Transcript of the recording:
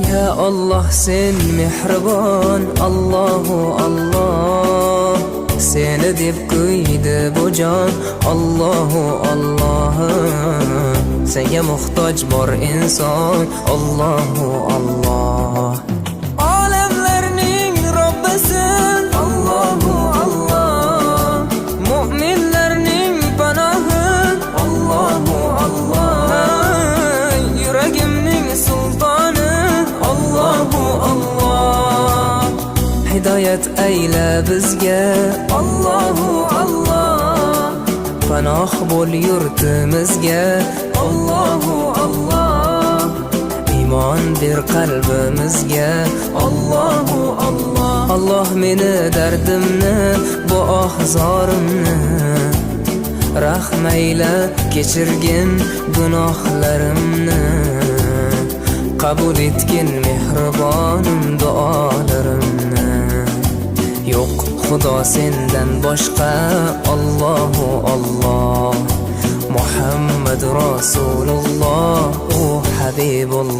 Ya Allah sen mehribon, Allahu Allah. Seni deb kuydi bu jon, Allahu Allah. Senga muhtoj bor inson, Allahu Allah. Olamlarning Robbisin, Allahu Allah. Mu'minlarning panohi, Allahu Allah. Yuragimning sultoni, Allahu Allah. Hidayat ayla bizga, Allahu Allah. Panoh bo'l yurtimizga, Allahu Allah. Iymon ber qalbimizga, Allahu Allah. Allah meni dardimni, bu ohzorimni rahmayla kechirgin gunohlarimni. Qabul etgin mehribonim duolarimni. Yo'q Xudo sendan boshqa, Allahu Allah. Muhammad Rasululloh, u Habibulloh.